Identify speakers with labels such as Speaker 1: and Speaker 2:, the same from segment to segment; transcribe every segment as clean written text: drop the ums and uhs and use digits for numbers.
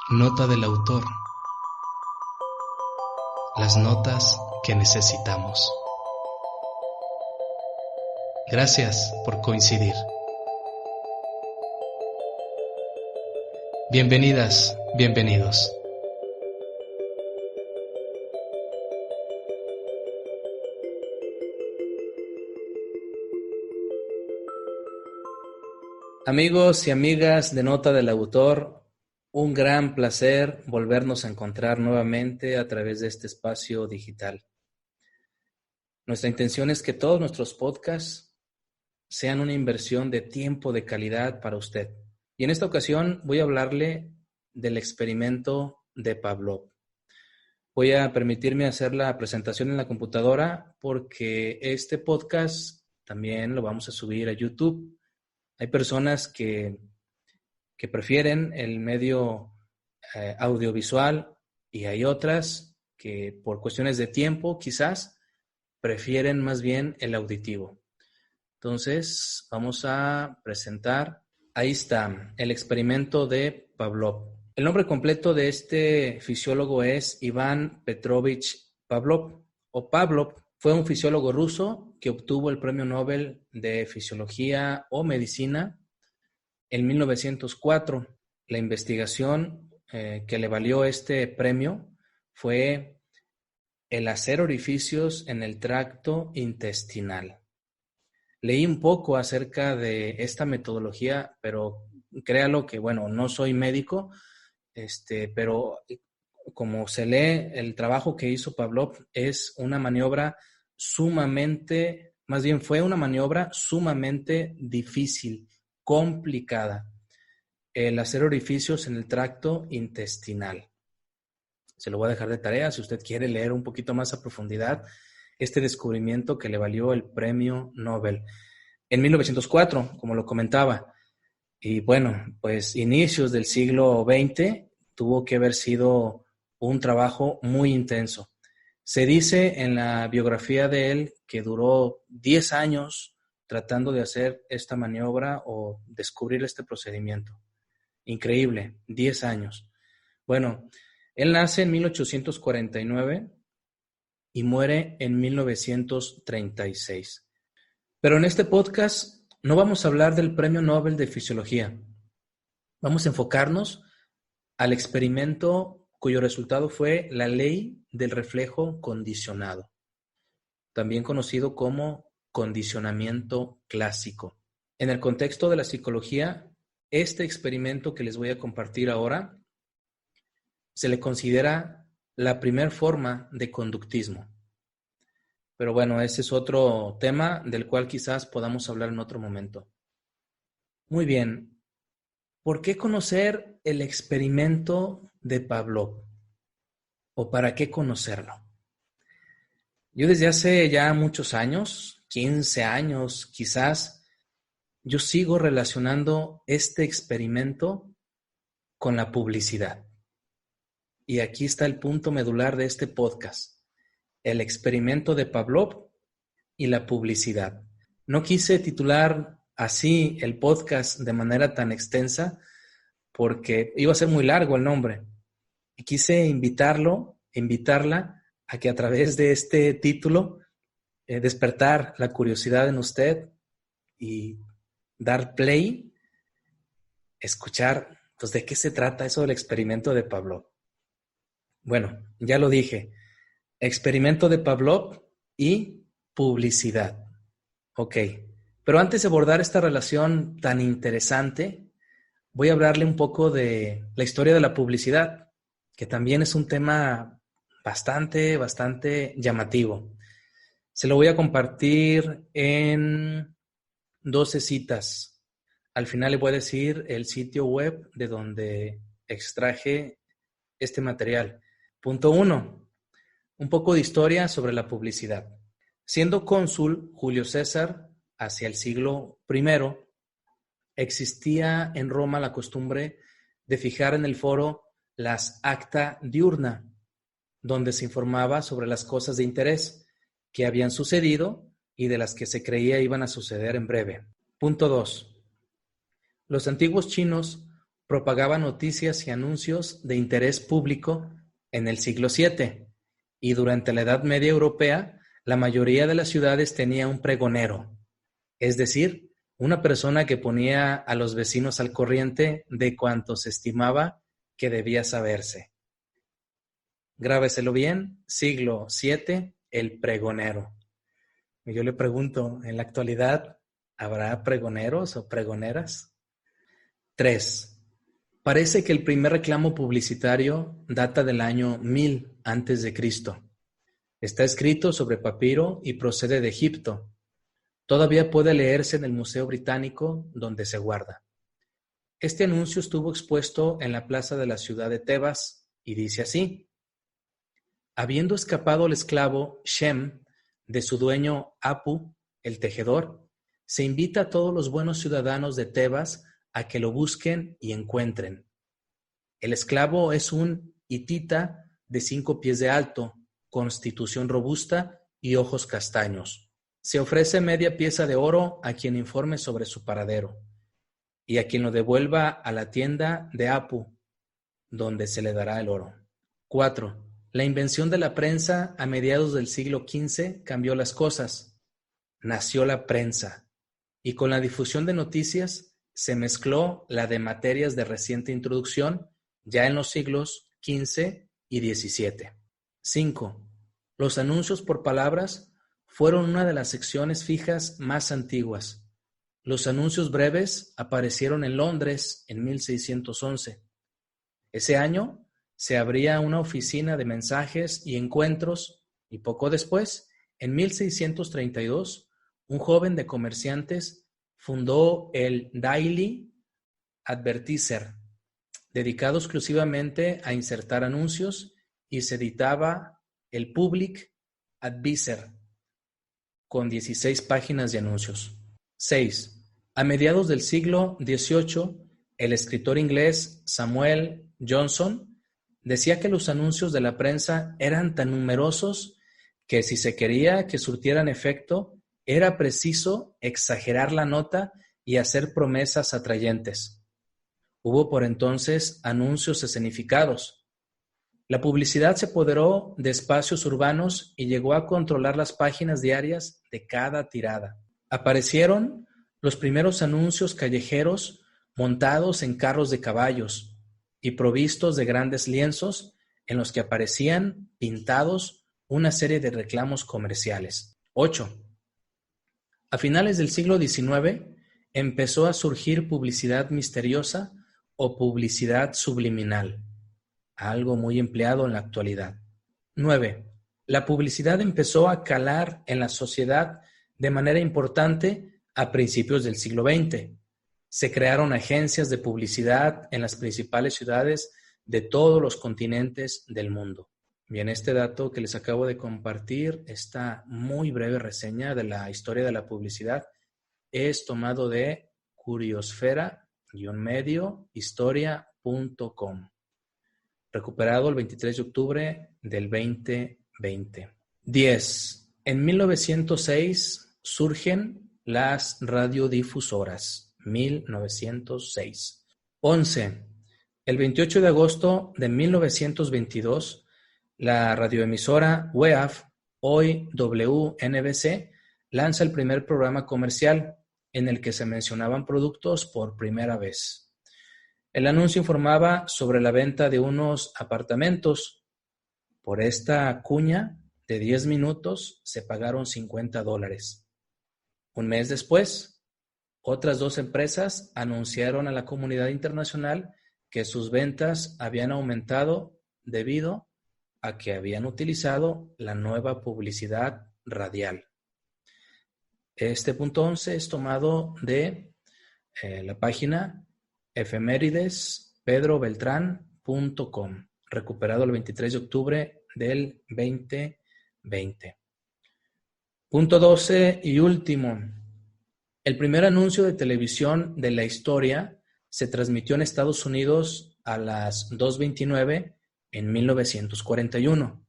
Speaker 1: Nota del autor. Las notas que necesitamos. Gracias por coincidir. Bienvenidas, bienvenidos.
Speaker 2: Amigos y amigas de Nota del Autor, un gran placer volvernos a encontrar nuevamente a través de este espacio digital. Nuestra intención es que todos nuestros podcasts sean una inversión de tiempo de calidad para usted. Y en esta ocasión voy a hablarle del experimento de Pavlov. Voy a permitirme hacer la presentación en la computadora porque este podcast también lo vamos a subir a YouTube. Hay personas que prefieren el medio audiovisual y hay otras que por cuestiones de tiempo quizás prefieren más bien el auditivo. Entonces vamos a presentar, ahí está, el experimento de Pavlov. El nombre completo de este fisiólogo es Iván Petrovich Pavlov o Pavlov. Fue un fisiólogo ruso que obtuvo el Premio Nobel de Fisiología o Medicina en 1904. La investigación que le valió este premio fue el hacer orificios en el tracto intestinal. Leí un poco acerca de esta metodología, pero créalo que, no soy médico, pero como se lee, el trabajo que hizo Pavlov es una maniobra fue una maniobra sumamente difícil, complicada, el hacer orificios en el tracto intestinal. Se lo voy a dejar de tarea si usted quiere leer un poquito más a profundidad este descubrimiento que le valió el premio Nobel en 1904, como lo comentaba. Y pues inicios del siglo XX tuvo que haber sido un trabajo muy intenso. Se dice en la biografía de él que duró 10 años tratando de hacer esta maniobra o descubrir este procedimiento. Increíble, 10 años. Él nace en 1849 y muere en 1936. Pero en este podcast no vamos a hablar del Premio Nobel de Fisiología. Vamos a enfocarnos al experimento cuyo resultado fue la ley del reflejo condicionado, también conocido como condicionamiento clásico. En el contexto de la psicología, este experimento que les voy a compartir ahora se le considera la primera forma de conductismo. Pero ese es otro tema del cual quizás podamos hablar en otro momento. Muy bien, ¿por qué conocer el experimento de Pavlov? ¿O para qué conocerlo? Yo desde hace ya muchos años, 15 años quizás, yo sigo relacionando este experimento con la publicidad. Y aquí está el punto medular de este podcast, el experimento de Pavlov y la publicidad. No quise titular así el podcast de manera tan extensa porque iba a ser muy largo el nombre. Y quise invitarla a que a través de este título despertar la curiosidad en usted y dar play, escuchar, pues, ¿de qué se trata eso del experimento de Pavlov? Ya lo dije, experimento de Pavlov y publicidad. Ok, pero antes de abordar esta relación tan interesante, voy a hablarle un poco de la historia de la publicidad, que también es un tema bastante llamativo. Se lo voy a compartir en 12 citas. Al final le voy a decir el sitio web de donde extraje este material. Punto 1. Un poco de historia sobre la publicidad. Siendo cónsul Julio César hacia el siglo I, existía en Roma la costumbre de fijar en el foro las acta diurna, donde se informaba sobre las cosas de interés que habían sucedido y de las que se creía iban a suceder en breve. Punto 2. Los antiguos chinos propagaba noticias y anuncios de interés público en el siglo VII, y durante la Edad Media europea, la mayoría de las ciudades tenía un pregonero, es decir, una persona que ponía a los vecinos al corriente de cuanto se estimaba que debía saberse. Grábeselo bien, siglo VII, el pregonero. Y yo le pregunto, ¿en la actualidad habrá pregoneros o pregoneras? 3. Parece que el primer reclamo publicitario data del año 1000 a.C. Está escrito sobre papiro y procede de Egipto. Todavía puede leerse en el Museo Británico, donde se guarda. Este anuncio estuvo expuesto en la plaza de la ciudad de Tebas y dice así: habiendo escapado el esclavo Shem de su dueño Apu, el tejedor, se invita a todos los buenos ciudadanos de Tebas a que lo busquen y encuentren. El esclavo es un hitita de 5 pies de alto, constitución robusta y ojos castaños. Se ofrece media pieza de oro a quien informe sobre su paradero y a quien lo devuelva a la tienda de Apu, donde se le dará el oro. 4. La invención de la prensa a mediados del siglo XV cambió las cosas. Nació la prensa, y con la difusión de noticias se mezcló la de materias de reciente introducción ya en los siglos XV y XVII. 5. Los anuncios por palabras fueron una de las secciones fijas más antiguas. Los anuncios breves aparecieron en Londres en 1611. Ese año se abría una oficina de mensajes y encuentros, y poco después, en 1632, un joven de comerciantes fundó el Daily Advertiser, dedicado exclusivamente a insertar anuncios, y se editaba el Public Adviser, con 16 páginas de anuncios. 6. A mediados del siglo XVIII, el escritor inglés Samuel Johnson decía que los anuncios de la prensa eran tan numerosos que si se quería que surtieran efecto, era preciso exagerar la nota y hacer promesas atrayentes. Hubo por entonces anuncios escenificados. La publicidad se apoderó de espacios urbanos y llegó a controlar las páginas diarias de cada tirada. Aparecieron los primeros anuncios callejeros montados en carros de caballos y provistos de grandes lienzos en los que aparecían pintados una serie de reclamos comerciales. 8. A finales del siglo XIX empezó a surgir publicidad misteriosa o publicidad subliminal, algo muy empleado en la actualidad. 9. La publicidad empezó a calar en la sociedad de manera importante a principios del siglo XX. Se crearon agencias de publicidad en las principales ciudades de todos los continentes del mundo. Bien, este dato que les acabo de compartir, esta muy breve reseña de la historia de la publicidad, es tomado de curiosfera-mediohistoria.com, recuperado el 23 de octubre del 2020. 10. En 1906 surgen las radiodifusoras. 1906. 11. El 28 de agosto de 1922, la radioemisora WEAF, hoy WNBC, lanza el primer programa comercial en el que se mencionaban productos por primera vez. El anuncio informaba sobre la venta de unos apartamentos. Por esta cuña de 10 minutos se pagaron $50. Un mes después, otras 2 empresas anunciaron a la comunidad internacional que sus ventas habían aumentado debido a que habían utilizado la nueva publicidad radial. Este punto 11 es tomado de la página efemeridespedrobeltran.com, recuperado el 23 de octubre del 2020. Punto 12 y último. El primer anuncio de televisión de la historia se transmitió en Estados Unidos a las 2:29 en 1941.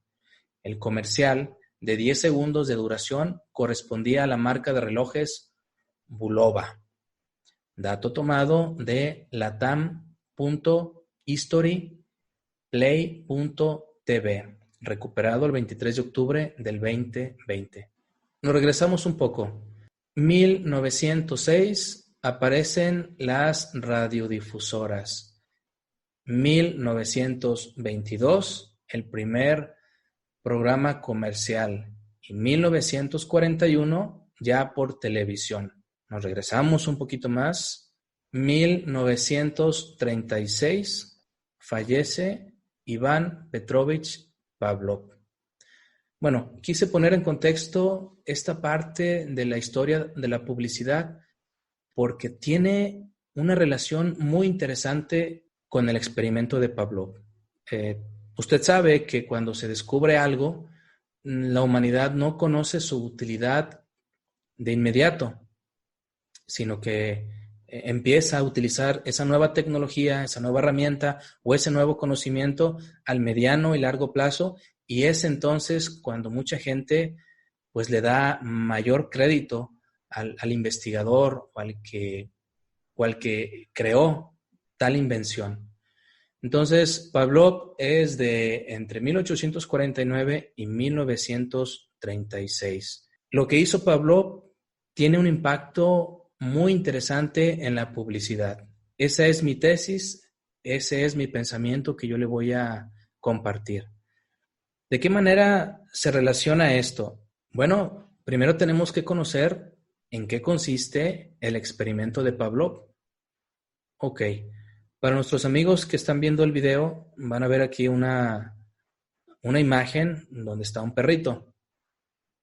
Speaker 2: El comercial, de 10 segundos de duración, correspondía a la marca de relojes Bulova. Dato tomado de latam.com. www.historyplay.tv, recuperado el 23 de octubre del 2020. Nos regresamos un poco. 1906 aparecen las radiodifusoras. 1922 el primer programa comercial y 1941 ya por televisión. Nos regresamos un poquito más. 1936 fallece Iván Petrovich Pavlov. Bueno, quise poner en contexto esta parte de la historia de la publicidad porque tiene una relación muy interesante con el experimento de Pavlov. Usted sabe que cuando se descubre algo, la humanidad no conoce su utilidad de inmediato, sino que empieza a utilizar esa nueva tecnología, esa nueva herramienta o ese nuevo conocimiento al mediano y largo plazo, y es entonces cuando mucha gente pues le da mayor crédito al investigador o al que creó tal invención. Entonces, Pavlov es de entre 1849 y 1936. Lo que hizo Pavlov tiene un impacto muy interesante en la publicidad. Esa es mi tesis, ese es mi pensamiento que yo le voy a compartir. ¿De qué manera se relaciona esto? Bueno, primero tenemos que conocer en qué consiste el experimento de Pavlov. Ok, para nuestros amigos que están viendo el video, van a ver aquí una imagen donde está un perrito.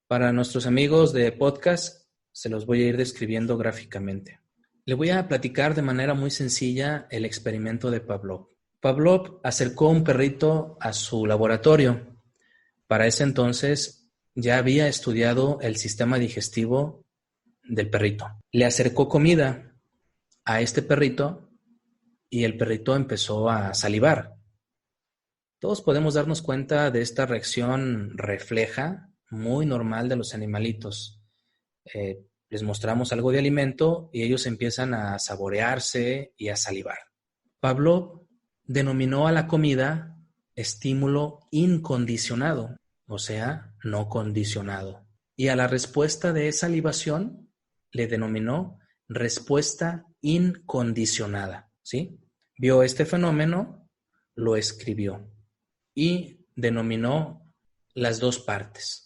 Speaker 2: Para nuestros amigos de podcast, se los voy a ir describiendo gráficamente. Le voy a platicar de manera muy sencilla el experimento de Pavlov. Pavlov acercó un perrito a su laboratorio. Para ese entonces ya había estudiado el sistema digestivo del perrito. Le acercó comida a este perrito y el perrito empezó a salivar. Todos podemos darnos cuenta de esta reacción refleja muy normal de los animalitos. Les mostramos algo de alimento y ellos empiezan a saborearse y a salivar. Pavlov denominó a la comida estímulo incondicionado, o sea, no condicionado. Y a la respuesta de salivación le denominó respuesta incondicionada, ¿sí? Vio este fenómeno, lo escribió y denominó las dos partes.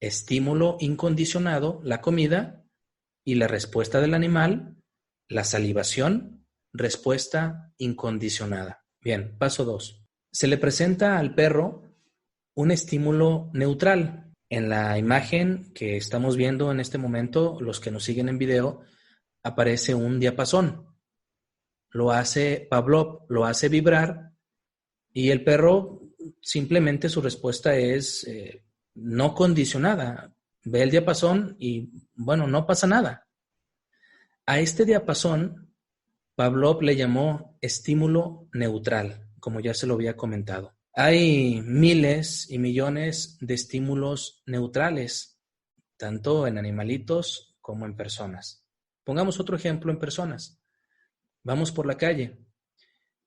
Speaker 2: Estímulo incondicionado, la comida, y la respuesta del animal, la salivación, respuesta incondicionada. Bien, paso 2. Se le presenta al perro un estímulo neutral. En la imagen que estamos viendo en este momento, los que nos siguen en video, aparece un diapasón. Lo hace Pavlov, lo hace vibrar y el perro simplemente su respuesta es no condicionada. Ve el diapasón y, bueno, no pasa nada. A este diapasón, Pavlov le llamó estímulo neutral, como ya se lo había comentado. Hay miles y millones de estímulos neutrales, tanto en animalitos como en personas. Pongamos otro ejemplo en personas. Vamos por la calle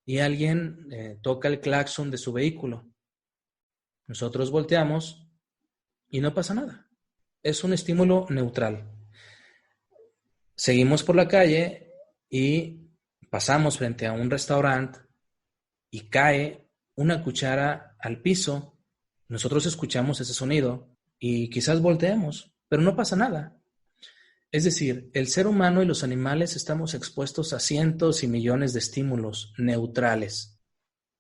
Speaker 2: y alguien toca el claxon de su vehículo. Nosotros volteamos y no pasa nada. Es un estímulo neutral. Seguimos por la calle y pasamos frente a un restaurante y cae una cuchara al piso. Nosotros escuchamos ese sonido y quizás volteemos, pero no pasa nada. Es decir, el ser humano y los animales estamos expuestos a cientos y millones de estímulos neutrales.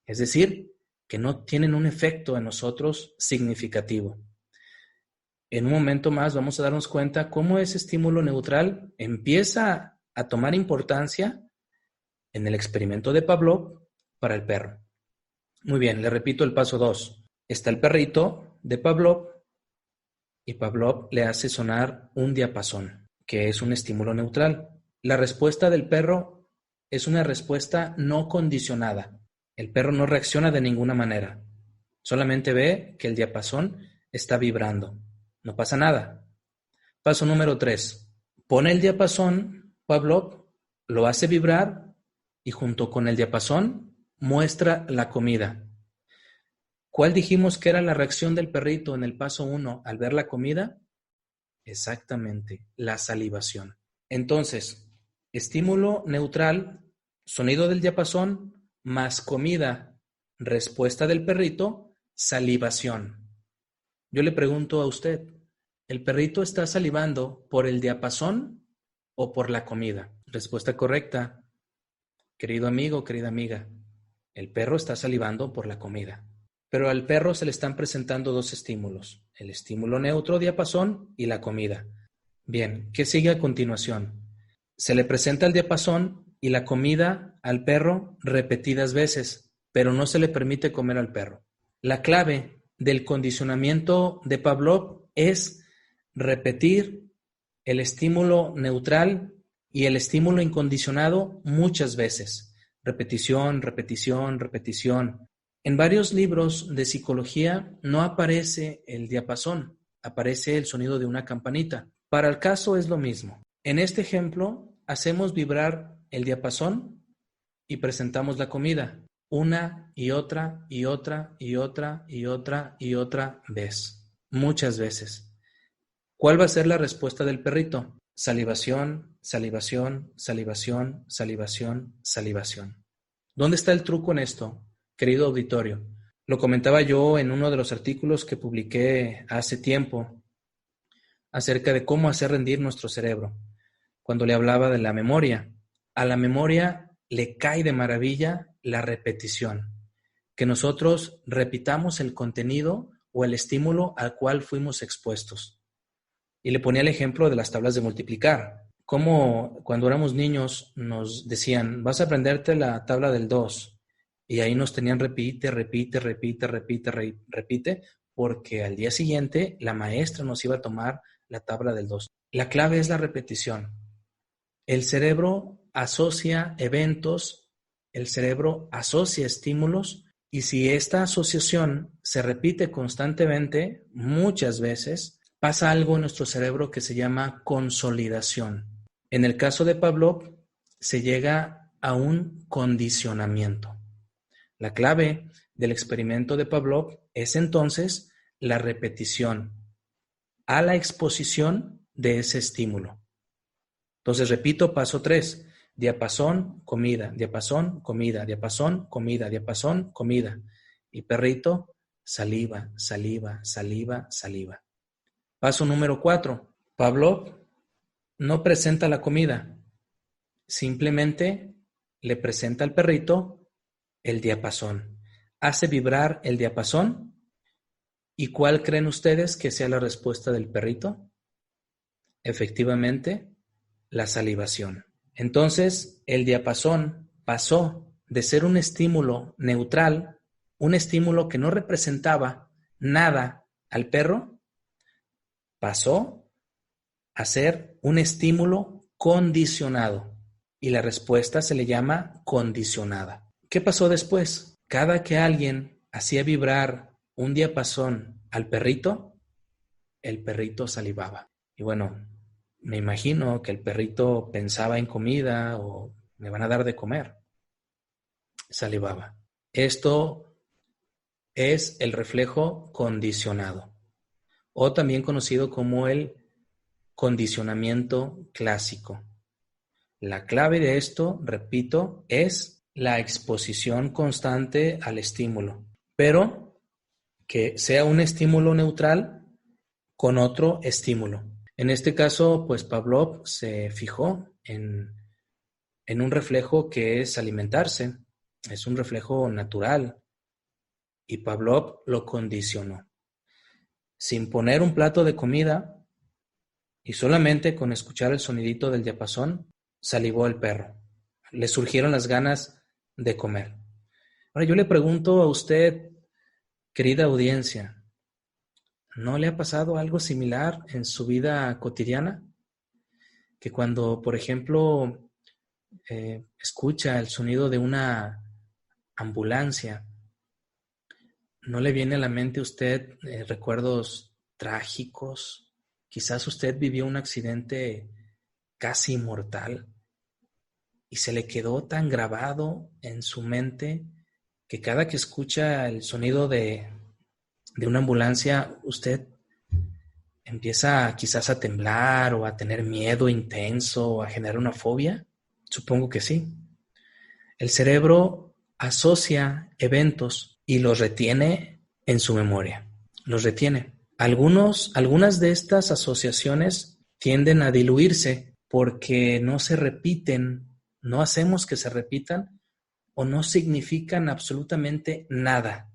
Speaker 2: Es decir, que no tienen un efecto en nosotros significativo. En un momento más vamos a darnos cuenta cómo ese estímulo neutral empieza a tomar importancia en el experimento de Pavlov para el perro. Muy bien, le repito el paso 2. Está el perrito de Pavlov y Pavlov le hace sonar un diapasón, que es un estímulo neutral. La respuesta del perro es una respuesta no condicionada. El perro no reacciona de ninguna manera. Solamente ve que el diapasón está vibrando. No pasa nada. Paso número 3. Pone el diapasón, Pavlov lo hace vibrar y junto con el diapasón muestra la comida. ¿Cuál dijimos que era la reacción del perrito en el paso 1 al ver la comida? Exactamente, la salivación. Entonces, estímulo neutral, sonido del diapasón, más comida, respuesta del perrito, salivación. Yo le pregunto a usted, ¿el perrito está salivando por el diapasón o por la comida? Respuesta correcta, querido amigo, querida amiga, el perro está salivando por la comida. Pero al perro se le están presentando dos estímulos, el estímulo neutro diapasón y la comida. Bien, ¿qué sigue a continuación? Se le presenta el diapasón y la comida al perro repetidas veces, pero no se le permite comer al perro. La clave del condicionamiento de Pavlov es repetir el estímulo neutral y el estímulo incondicionado muchas veces. Repetición, repetición, repetición. En varios libros de psicología no aparece el diapasón, aparece el sonido de una campanita. Para el caso es lo mismo. En este ejemplo, hacemos vibrar el diapasón y presentamos la comida una y otra y otra y otra y otra y otra vez, muchas veces. ¿Cuál va a ser la respuesta del perrito? Salivación, salivación, salivación, salivación, salivación. ¿Dónde está el truco en esto, querido auditorio? Lo comentaba yo en uno de los artículos que publiqué hace tiempo acerca de cómo hacer rendir nuestro cerebro, cuando le hablaba de la memoria. A la memoria le cae de maravilla la repetición, que nosotros repitamos el contenido o el estímulo al cual fuimos expuestos. Y le ponía el ejemplo de las tablas de multiplicar. Como cuando éramos niños nos decían, vas a aprenderte la tabla del 2. Y ahí nos tenían repite, repite, repite, repite, repite, porque al día siguiente la maestra nos iba a tomar la tabla del 2. La clave es la repetición. El cerebro asocia eventos, el cerebro asocia estímulos, y si esta asociación se repite constantemente, muchas veces, pasa algo en nuestro cerebro que se llama consolidación. En el caso de Pavlov, se llega a un condicionamiento. La clave del experimento de Pavlov es entonces la repetición a la exposición de ese estímulo. Entonces repito, paso 3, diapasón, comida, diapasón, comida, diapasón, comida, diapasón, comida. Y perrito, saliva, saliva, saliva, saliva. Paso número 4, Pavlov no presenta la comida, simplemente le presenta al perrito el diapasón. Hace vibrar el diapasón. ¿Y cuál creen ustedes que sea la respuesta del perrito? Efectivamente, la salivación. Entonces, el diapasón pasó de ser un estímulo neutral, un estímulo que no representaba nada al perro, pasó a ser un estímulo condicionado. Y la respuesta se le llama condicionada. ¿Qué pasó después? Cada que alguien hacía vibrar un diapasón al perrito, el perrito salivaba. Y bueno, me imagino que el perrito pensaba en comida o me van a dar de comer. Salivaba. Esto es el reflejo condicionado, o también conocido como el condicionamiento clásico. La clave de esto, repito, es la exposición constante al estímulo, pero que sea un estímulo neutral con otro estímulo. En este caso, pues Pavlov se fijó en un reflejo que es alimentarse, es un reflejo natural, y Pavlov lo condicionó. Sin poner un plato de comida y solamente con escuchar el sonidito del diapasón, salivó el perro. Le surgieron las ganas de comer. Ahora yo le pregunto a usted, querida audiencia, ¿no le ha pasado algo similar en su vida cotidiana? Que cuando, por ejemplo, escucha el sonido de una ambulancia, ¿no le viene a la mente a usted recuerdos trágicos? Quizás usted vivió un accidente casi mortal y se le quedó tan grabado en su mente que cada que escucha el sonido de una ambulancia, usted empieza quizás a temblar o a tener miedo intenso o a generar una fobia. Supongo que sí. El cerebro asocia eventos y los retiene en su memoria. Los retiene. Algunas de estas asociaciones tienden a diluirse porque no se repiten, no hacemos que se repitan o no significan absolutamente nada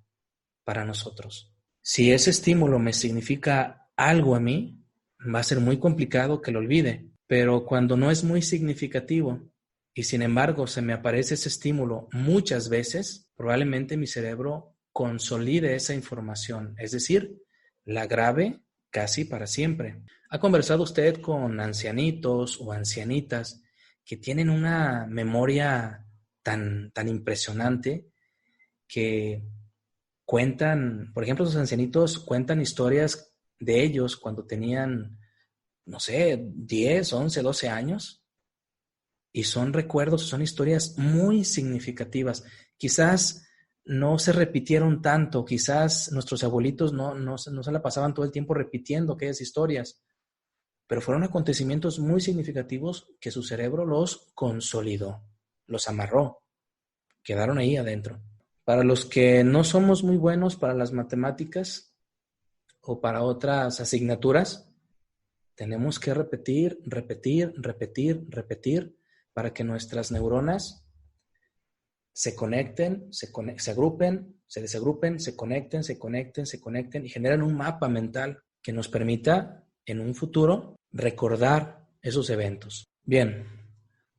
Speaker 2: para nosotros. Si ese estímulo me significa algo a mí, va a ser muy complicado que lo olvide, pero cuando no es muy significativo y sin embargo se me aparece ese estímulo muchas veces, probablemente mi cerebro consolide esa información, es decir, la grabe casi para siempre. ¿Ha conversado usted con ancianitos o ancianitas que tienen una memoria tan impresionante que cuentan, por ejemplo, los ancianitos cuentan historias de ellos cuando tenían, no sé, 10, 11, 12 años y son recuerdos, son historias muy significativas. Quizás no se repitieron tanto, quizás nuestros abuelitos no se la pasaban todo el tiempo repitiendo aquellas historias, pero fueron acontecimientos muy significativos que su cerebro los consolidó, los amarró, quedaron ahí adentro. Para los que no somos muy buenos para las matemáticas o para otras asignaturas, tenemos que repetir para que nuestras neuronas se conecten, se agrupen, se desagrupen, se conecten y generen un mapa mental que nos permita en un futuro recordar esos eventos. Bien,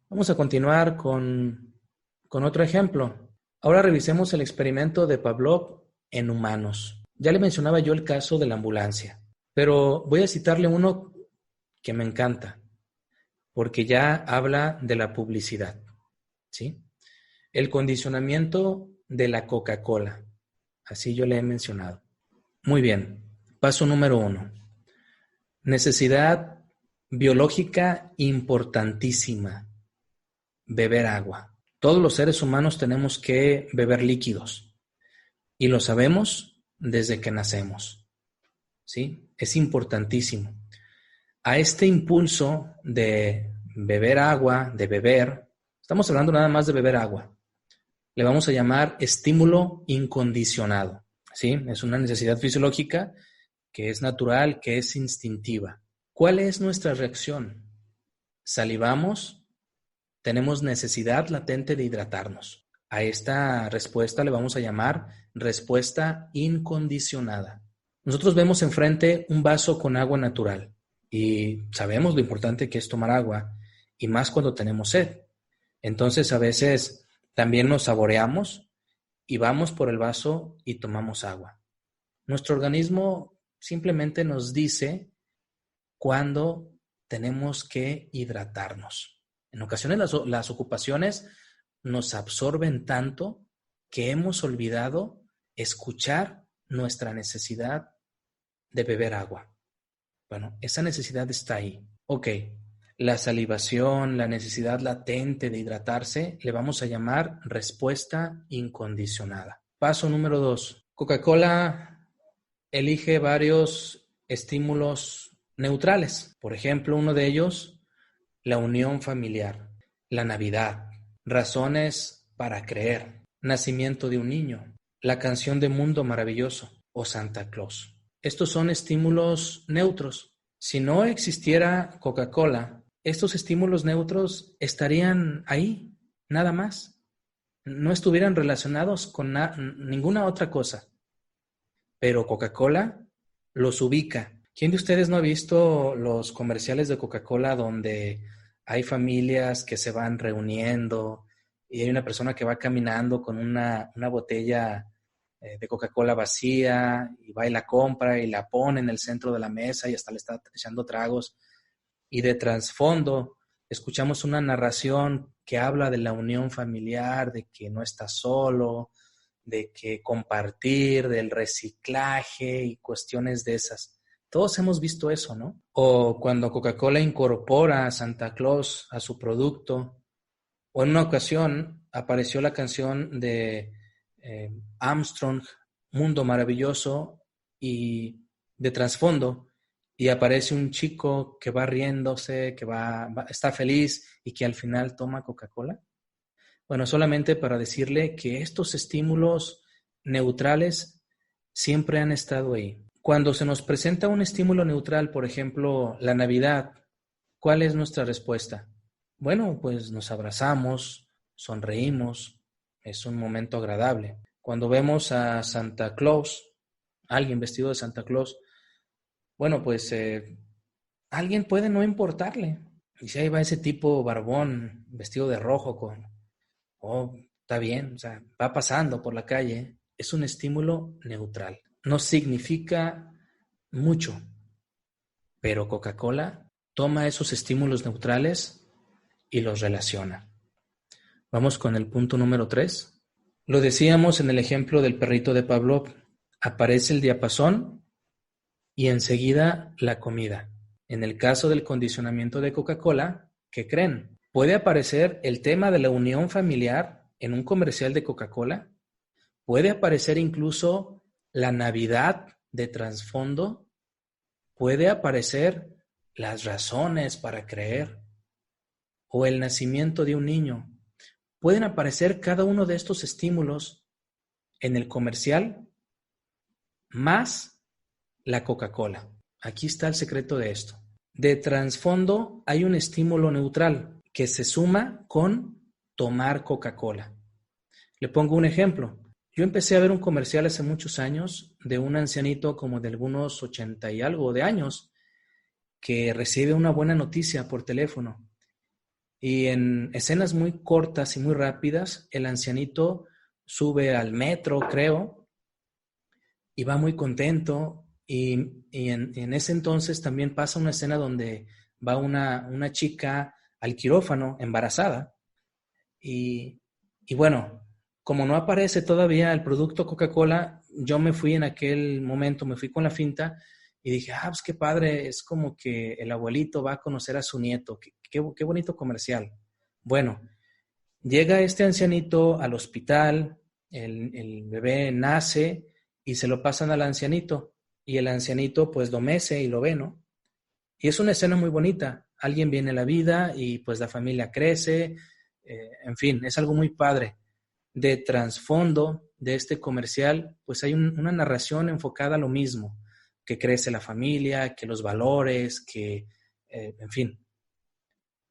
Speaker 2: vamos a continuar con otro ejemplo. Ahora revisemos el experimento de Pavlov en humanos. Ya le mencionaba yo el caso de la ambulancia, pero voy a citarle uno que me encanta, porque ya habla de la publicidad, ¿sí? El condicionamiento de la Coca-Cola. Así yo le he mencionado. Muy bien. Paso número 1. Necesidad biológica importantísima. Beber agua. Todos los seres humanos tenemos que beber líquidos. Y lo sabemos desde que nacemos. ¿Sí? Es importantísimo. A este impulso de beber agua, de beber, estamos hablando nada más de beber agua. Le vamos a llamar estímulo incondicionado, ¿sí? Es una necesidad fisiológica que es natural, que es instintiva. ¿Cuál es nuestra reacción? Salivamos, tenemos necesidad latente de hidratarnos. A esta respuesta le vamos a llamar respuesta incondicionada. Nosotros vemos enfrente un vaso con agua natural y sabemos lo importante que es tomar agua y más cuando tenemos sed. Entonces a veces también nos saboreamos y vamos por el vaso y tomamos agua. Nuestro organismo simplemente nos dice cuándo tenemos que hidratarnos. En ocasiones las ocupaciones nos absorben tanto que hemos olvidado escuchar nuestra necesidad de beber agua. Bueno, esa necesidad está ahí. Ok. La salivación, la necesidad latente de hidratarse, le vamos a llamar respuesta incondicionada. Paso número 2. Coca-Cola elige varios estímulos neutrales. Por ejemplo, uno de ellos, la unión familiar, la Navidad, razones para creer, nacimiento de un niño, la canción de Mundo Maravilloso o Santa Claus. Estos son estímulos neutros. Si no existiera Coca-Cola, estos estímulos neutros estarían ahí, nada más. No estuvieran relacionados con ninguna otra cosa. Pero Coca-Cola los ubica. ¿Quién de ustedes no ha visto los comerciales de Coca-Cola donde hay familias que se van reuniendo y hay una persona que va caminando con una botella de Coca-Cola vacía y va y la compra y la pone en el centro de la mesa y hasta le está echando tragos? Y de trasfondo escuchamos una narración que habla de la unión familiar, de que no está solo, de que compartir, del reciclaje y cuestiones de esas. Todos hemos visto eso, ¿no? O cuando Coca-Cola incorpora a Santa Claus a su producto, O en una ocasión apareció la canción de Armstrong, Mundo Maravilloso, y de trasfondo, y aparece un chico que va riéndose, que está feliz y que al final toma Coca-Cola. Bueno, solamente para decirle que estos estímulos neutrales siempre han estado ahí. Cuando se nos presenta un estímulo neutral, por ejemplo, la Navidad, ¿cuál es nuestra respuesta? Bueno, pues nos abrazamos, sonreímos, es un momento agradable. Cuando vemos a Santa Claus, alguien vestido de Santa Claus, bueno, pues alguien puede no importarle. Y si ahí va ese tipo barbón, vestido de rojo, está bien, o sea, va pasando por la calle, es un estímulo neutral. No significa mucho, pero Coca-Cola toma esos estímulos neutrales y los relaciona. Vamos con el punto número 3. Lo decíamos en el ejemplo del perrito de Pavlov. Aparece el diapasón y enseguida la comida. En el caso del condicionamiento de Coca-Cola, ¿qué creen? Puede aparecer el tema de la unión familiar en un comercial de Coca-Cola. Puede aparecer incluso la Navidad de trasfondo. Puede aparecer las razones para creer o el nacimiento de un niño. Pueden aparecer cada uno de estos estímulos en el comercial más la Coca-Cola. Aquí está el secreto de esto. De trasfondo hay un estímulo neutral que se suma con tomar Coca-Cola. Le pongo un ejemplo. Yo empecé a ver un comercial hace muchos años de un ancianito como de algunos 80 y algo de años que recibe una buena noticia por teléfono. Y en escenas muy cortas y muy rápidas, el ancianito sube al metro, creo, y va muy contento. Y en ese entonces también pasa una escena donde va una chica al quirófano embarazada. Y bueno, como no aparece todavía el producto Coca-Cola, yo me fui en aquel momento, me fui con la finta y dije, pues qué padre, es como que el abuelito va a conocer a su nieto, qué bonito comercial. Bueno, llega este ancianito al hospital, el bebé nace y se lo pasan al ancianito y el ancianito pues lo mece y lo ve, ¿no? Y es una escena muy bonita, alguien viene a la vida y pues la familia crece, en fin, es algo muy padre. De trasfondo de este comercial, pues hay una narración enfocada a lo mismo, que crece la familia, que los valores, en fin.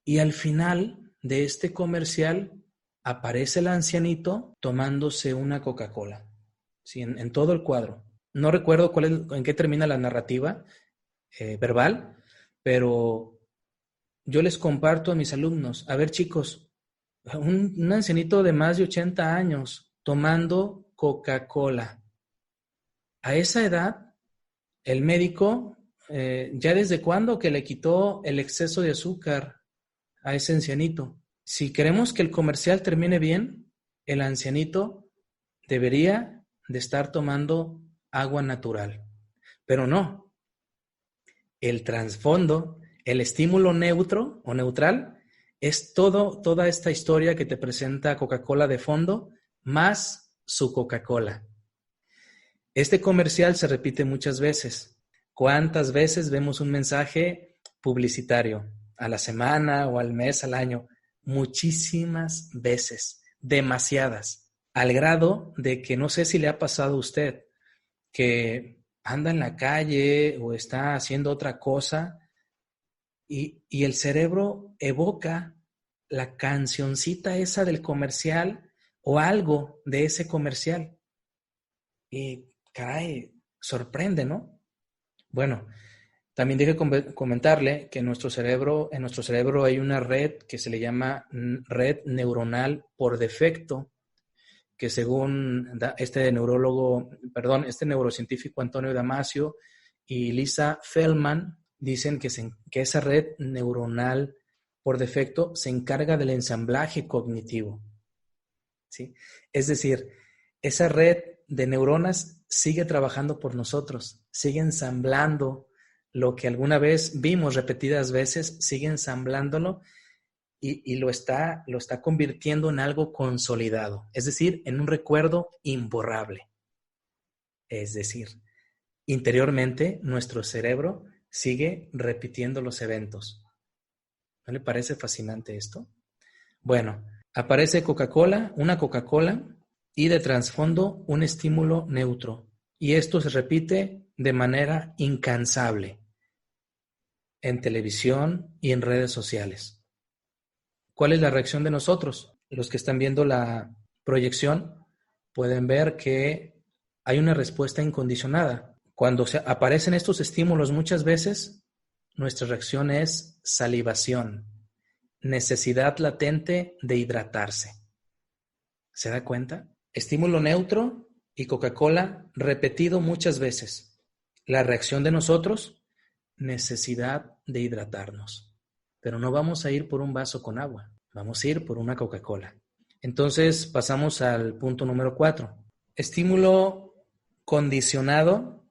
Speaker 2: Y al final de este comercial aparece el ancianito tomándose una Coca-Cola, ¿sí? En todo el cuadro. No recuerdo en qué termina la narrativa verbal, pero yo les comparto a mis alumnos, a ver chicos, un ancianito de más de 80 años tomando Coca-Cola. A esa edad, el médico, ¿ya desde cuándo que le quitó el exceso de azúcar a ese ancianito? Si queremos que el comercial termine bien, el ancianito debería de estar tomando agua natural. Pero no. El trasfondo, el estímulo neutro o neutral, es toda esta historia que te presenta Coca-Cola de fondo, más su Coca-Cola. Este comercial se repite muchas veces. ¿Cuántas veces vemos un mensaje publicitario? ¿A la semana o al mes, al año? Muchísimas veces, demasiadas, al grado de que no sé si le ha pasado a usted, que anda en la calle o está haciendo otra cosa y el cerebro evoca la cancioncita esa del comercial o algo de ese comercial. Y caray, sorprende, ¿no? Bueno, también dije comentarle que en nuestro cerebro hay una red que se le llama red neuronal por defecto, que según este neurocientífico Antonio Damasio y Lisa Feldman, dicen que esa red neuronal por defecto se encarga del ensamblaje cognitivo, ¿sí? Es decir, esa red de neuronas sigue trabajando por nosotros, sigue ensamblando lo que alguna vez vimos repetidas veces, sigue ensamblándolo y lo está convirtiendo en algo consolidado, es decir, en un recuerdo imborrable. Es decir, interiormente nuestro cerebro sigue repitiendo los eventos. ¿No le parece fascinante esto? Bueno, aparece una Coca-Cola y de trasfondo un estímulo neutro. Y esto se repite de manera incansable en televisión y en redes sociales. ¿Cuál es la reacción de nosotros? Los que están viendo la proyección pueden ver que hay una respuesta incondicionada. Cuando aparecen estos estímulos muchas veces, nuestra reacción es salivación, necesidad latente de hidratarse. ¿Se da cuenta? Estímulo neutro y Coca-Cola repetido muchas veces. La reacción de nosotros, necesidad de hidratarnos. Pero no vamos a ir por un vaso con agua, vamos a ir por una Coca-Cola. Entonces pasamos al punto número 4. Estímulo condicionado,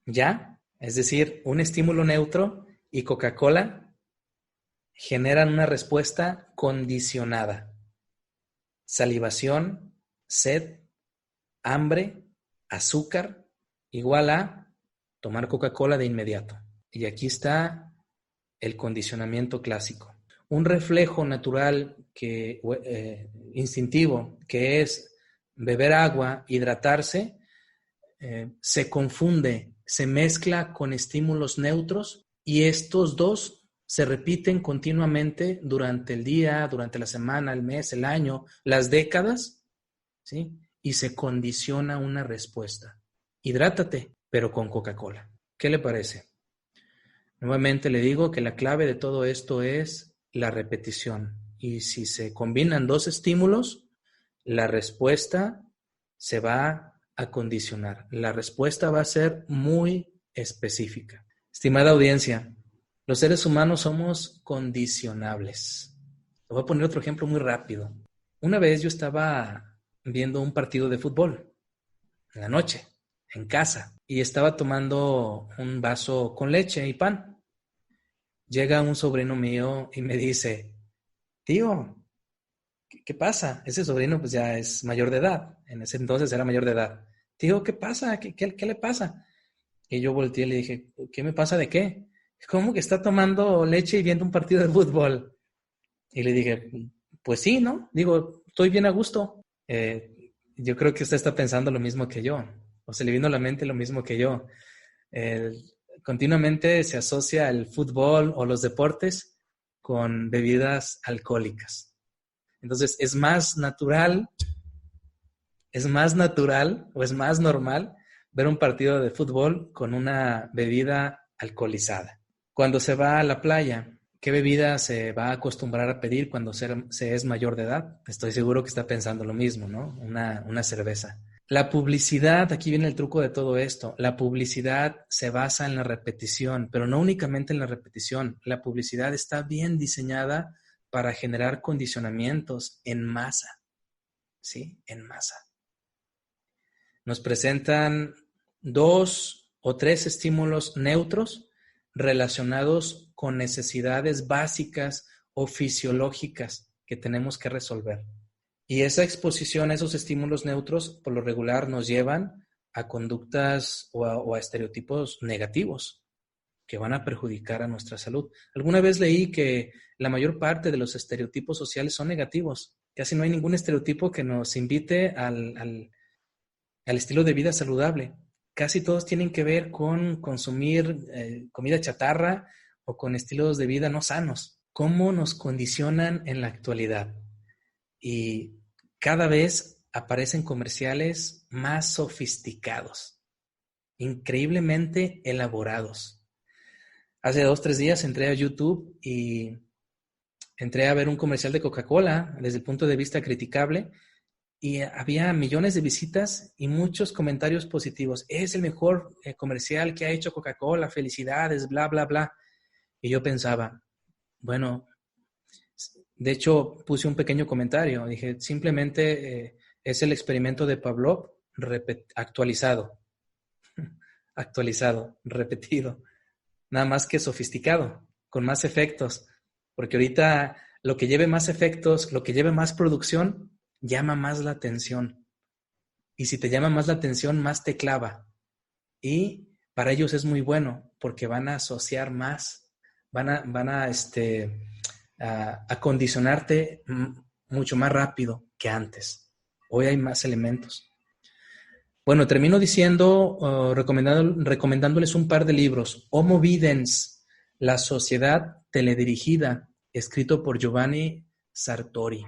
Speaker 2: ya, es decir, un estímulo neutro y Coca-Cola generan una respuesta condicionada. Salivación, sed, hambre, azúcar, igual a tomar Coca-Cola de inmediato. Y aquí está el condicionamiento clásico. Un reflejo natural instintivo, que es beber agua, hidratarse, se confunde, se mezcla con estímulos neutros y estos dos se repiten continuamente durante el día, durante la semana, el mes, el año, las décadas, ¿sí? Y se condiciona una respuesta. Hidrátate, pero con Coca-Cola. ¿Qué le parece? Nuevamente le digo que la clave de todo esto es la repetición. Y si se combinan dos estímulos, la respuesta se va a condicionar. La respuesta va a ser muy específica. Estimada audiencia, los seres humanos somos condicionables. Le voy a poner otro ejemplo muy rápido. Una vez yo estaba viendo un partido de fútbol en la noche, en casa, y estaba tomando un vaso con leche y pan. Llega un sobrino mío y me dice, tío, ¿qué pasa? Ese sobrino pues ya es mayor de edad. En ese entonces era mayor de edad. Tío, ¿qué pasa? ¿Qué le pasa? Y yo volteé y le dije, ¿qué me pasa de qué? ¿Cómo que está tomando leche y viendo un partido de fútbol? Y le dije, pues sí, ¿no? Digo, estoy bien a gusto. Yo creo que usted está pensando lo mismo que yo. O se le vino a la mente lo mismo que yo. Continuamente se asocia el fútbol o los deportes con bebidas alcohólicas. Entonces, es más natural o es más normal ver un partido de fútbol con una bebida alcoholizada. Cuando se va a la playa, ¿qué bebida se va a acostumbrar a pedir cuando se es mayor de edad? Estoy seguro que está pensando lo mismo, ¿no? Una cerveza. La publicidad, aquí viene el truco de todo esto. La publicidad se basa en la repetición, pero no únicamente en la repetición. La publicidad está bien diseñada para generar condicionamientos en masa, ¿sí? En masa. Nos presentan 2 o 3 estímulos neutros relacionados con necesidades básicas o fisiológicas que tenemos que resolver. Y esa exposición a esos estímulos neutros, por lo regular, nos llevan a conductas o a estereotipos negativos que van a perjudicar a nuestra salud. Alguna vez leí que la mayor parte de los estereotipos sociales son negativos. Casi no hay ningún estereotipo que nos invite al estilo de vida saludable. Casi todos tienen que ver con consumir comida chatarra o con estilos de vida no sanos. ¿Cómo nos condicionan en la actualidad? Y cada vez aparecen comerciales más sofisticados, increíblemente elaborados. Hace 2 o 3 días entré a YouTube y entré a ver un comercial de Coca-Cola desde el punto de vista criticable y había millones de visitas y muchos comentarios positivos. Es el mejor comercial que ha hecho Coca-Cola, felicidades, bla, bla, bla. Y yo pensaba, bueno, de hecho puse un pequeño comentario. Dije, simplemente es el experimento de Pavlov actualizado, repetido, nada más que sofisticado, con más efectos. Porque ahorita Lo que lleve más efectos, lo que lleve más producción, llama más la atención. Y si te llama más la atención, más te clava. Y para ellos es muy bueno porque van a asociar más, van a condicionarte mucho más rápido que antes. Hoy hay más elementos. Bueno, termino diciendo, recomendándoles un par de libros. Homo Videns, La sociedad teledirigida, escrito por Giovanni Sartori.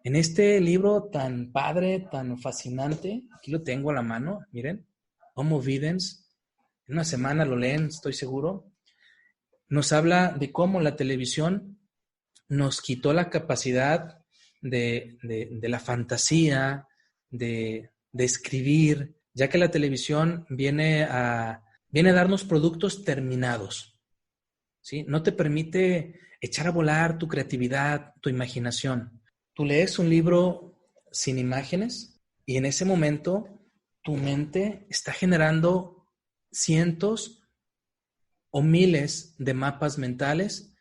Speaker 2: En este libro tan padre, tan fascinante, aquí lo tengo a la mano, miren, Homo Videns, en una semana lo leen, estoy seguro, nos habla de cómo la televisión nos quitó la capacidad de la fantasía, de escribir, ya que la televisión viene a darnos productos terminados, ¿sí? No te permite echar a volar tu creatividad, tu imaginación. Tú lees un libro sin imágenes y en ese momento tu mente está generando cientos o miles de mapas mentales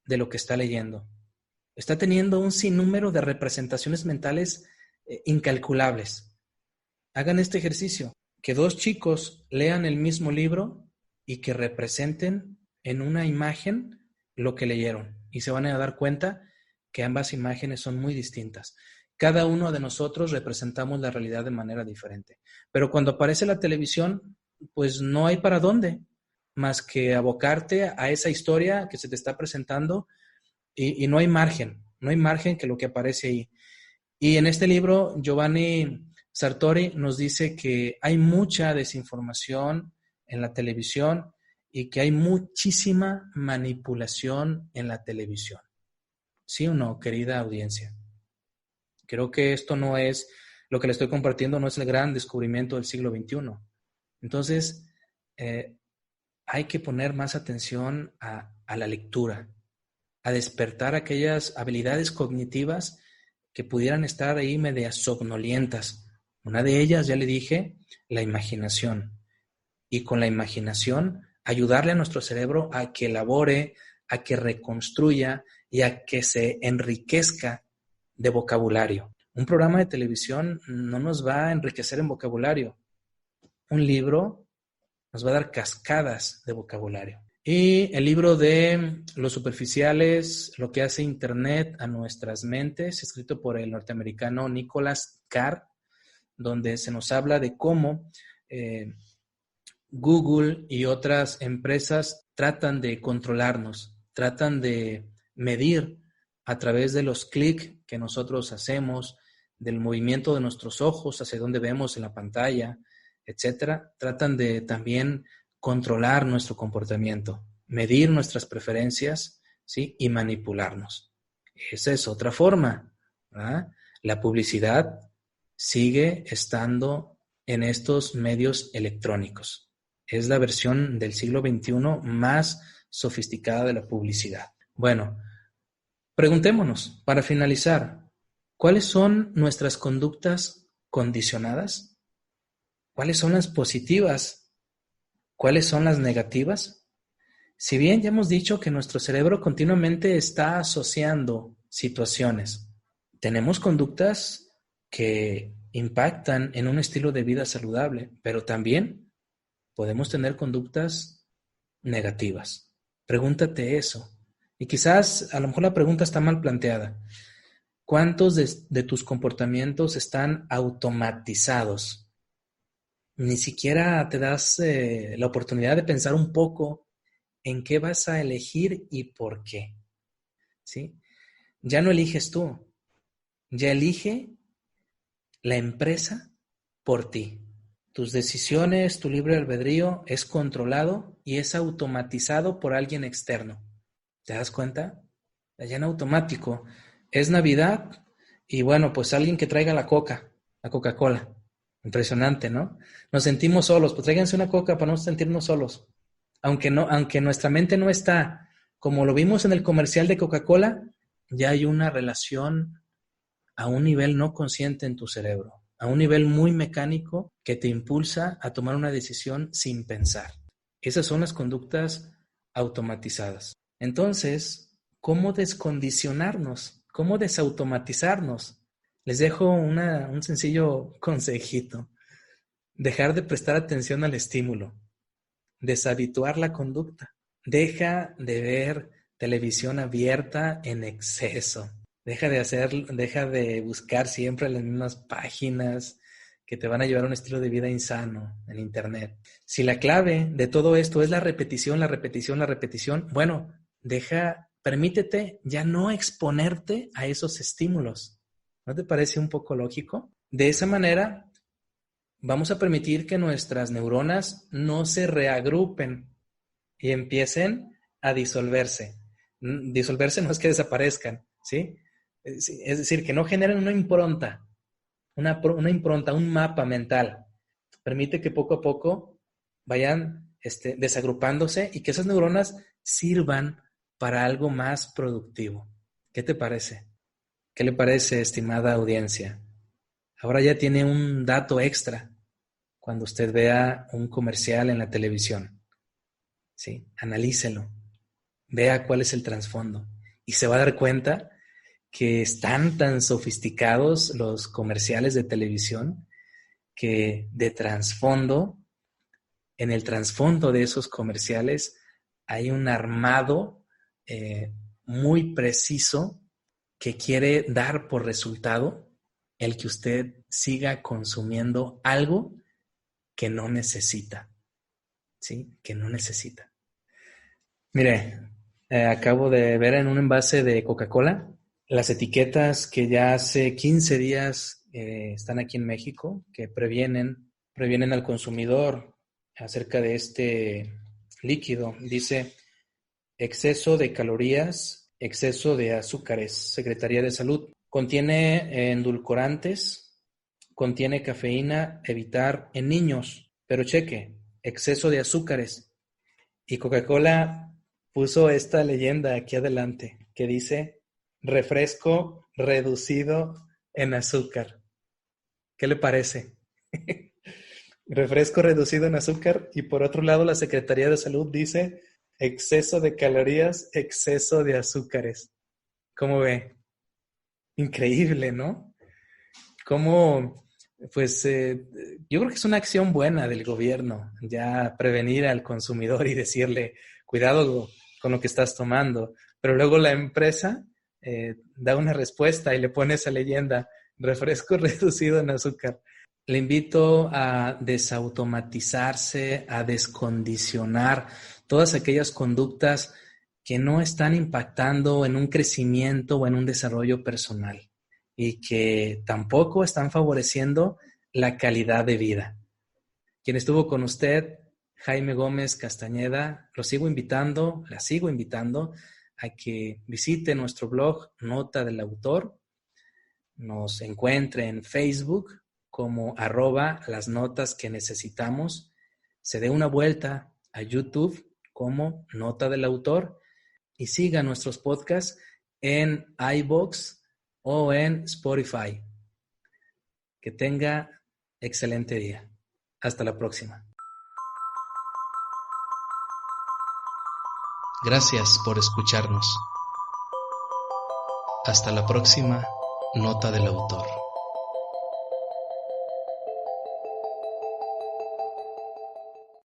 Speaker 2: de lo que está leyendo. Está teniendo un sinnúmero de representaciones mentales incalculables. Hagan este ejercicio, que dos chicos lean el mismo libro y que representen en una imagen lo que leyeron. Y se van a dar cuenta que ambas imágenes son muy distintas. Cada uno de nosotros representamos la realidad de manera diferente. Pero cuando aparece la televisión, pues no hay para dónde, más que abocarte a esa historia que se te está presentando y no hay margen que lo que aparece ahí. Y en este libro, Giovanni Sartori nos dice que hay mucha desinformación en la televisión y que hay muchísima manipulación en la televisión. ¿Sí o no, querida audiencia? Creo que esto no es, lo que le estoy compartiendo no es el gran descubrimiento del siglo XXI. Entonces, hay que poner más atención a la lectura, a despertar aquellas habilidades cognitivas que pudieran estar ahí medias somnolientas. Una de ellas, ya le dije, la imaginación. Y con la imaginación, ayudarle a nuestro cerebro a que elabore, a que reconstruya y a que se enriquezca de vocabulario. Un programa de televisión no nos va a enriquecer en vocabulario. Un libro nos va a dar cascadas de vocabulario. Y el libro de Los superficiales, lo que hace Internet a nuestras mentes, escrito por el norteamericano Nicholas Carr, donde se nos habla de cómo Google y otras empresas tratan de controlarnos, tratan de medir a través de los clics que nosotros hacemos, del movimiento de nuestros ojos hacia donde vemos en la pantalla, etcétera. Tratan de también controlar nuestro comportamiento, medir nuestras preferencias, ¿sí? Y manipularnos. Esa es otra forma, ¿verdad? La publicidad sigue estando en estos medios electrónicos. Es la versión del siglo XXI más sofisticada de la publicidad. Bueno, preguntémonos, para finalizar, ¿cuáles son nuestras conductas condicionadas? ¿Cuáles son las positivas? ¿Cuáles son las negativas? Si bien ya hemos dicho que nuestro cerebro continuamente está asociando situaciones, tenemos conductas que impactan en un estilo de vida saludable, pero también podemos tener conductas negativas. Pregúntate eso. Y quizás a lo mejor la pregunta está mal planteada. ¿Cuántos de tus comportamientos están automatizados? Ni siquiera te das la oportunidad de pensar un poco en qué vas a elegir y por qué. ¿Sí? Ya no eliges tú, ya elige la empresa por ti. Tus decisiones, tu libre albedrío es controlado y es automatizado por alguien externo. ¿Te das cuenta? Ya en automático. Es Navidad y bueno, pues alguien que traiga la Coca-Cola. Impresionante, ¿no? Nos sentimos solos, pues tráiganse una coca para no sentirnos solos. Aunque nuestra mente no está, como lo vimos en el comercial de Coca-Cola, ya hay una relación a un nivel no consciente en tu cerebro, a un nivel muy mecánico que te impulsa a tomar una decisión sin pensar. Esas son las conductas automatizadas. Entonces, cómo descondicionarnos, cómo desautomatizarnos. Les dejo un sencillo consejito. Dejar de prestar atención al estímulo. Deshabituar la conducta. Deja de ver televisión abierta en exceso. Deja de buscar siempre las mismas páginas que te van a llevar a un estilo de vida insano en Internet. Si la clave de todo esto es la repetición, bueno, permítete ya no exponerte a esos estímulos. ¿No te parece un poco lógico? De esa manera, vamos a permitir que nuestras neuronas no se reagrupen y empiecen a disolverse. Disolverse no es que desaparezcan, ¿sí? Es decir, que no generen una impronta, un mapa mental. Permite que poco a poco vayan desagrupándose y que esas neuronas sirvan para algo más productivo. ¿Qué te parece? ¿Qué le parece, estimada audiencia? Ahora ya tiene un dato extra cuando usted vea un comercial en la televisión. ¿Sí? Analícelo. Vea cuál es el trasfondo. Y se va a dar cuenta que están tan sofisticados los comerciales de televisión que en el trasfondo de esos comerciales hay un armado muy preciso que quiere dar por resultado el que usted siga consumiendo algo que no necesita, ¿sí? Que no necesita. Mire, acabo de ver en un envase de Coca-Cola las etiquetas que ya hace 15 días están aquí en México, que previenen al consumidor acerca de este líquido. Dice: exceso de calorías, exceso de azúcares, Secretaría de Salud. Contiene endulcorantes, contiene cafeína, evitar en niños. Pero cheque, exceso de azúcares. Y Coca-Cola puso esta leyenda aquí adelante que dice: refresco reducido en azúcar. ¿Qué le parece? Refresco reducido en azúcar. Y por otro lado, la Secretaría de Salud dice: exceso de calorías, exceso de azúcares. ¿Cómo ve? Increíble, ¿no? Cómo, pues, yo creo que es una acción buena del gobierno, ya prevenir al consumidor y decirle: cuidado con lo que estás tomando. Pero luego la empresa da una respuesta y le pone esa leyenda: refresco reducido en azúcar. Le invito a desautomatizarse, a descondicionar todas aquellas conductas que no están impactando en un crecimiento o en un desarrollo personal y que tampoco están favoreciendo la calidad de vida. Quien estuvo con usted, Jaime Gómez Castañeda, la sigo invitando a que visite nuestro blog Nota del Autor, nos encuentre en Facebook como @lasnotasquenecesitamos, se dé una vuelta a YouTube como Nota del Autor y siga nuestros podcasts en iVoox o en Spotify. Que tenga excelente día. Hasta la próxima.
Speaker 1: Gracias por escucharnos. Hasta la próxima Nota del Autor.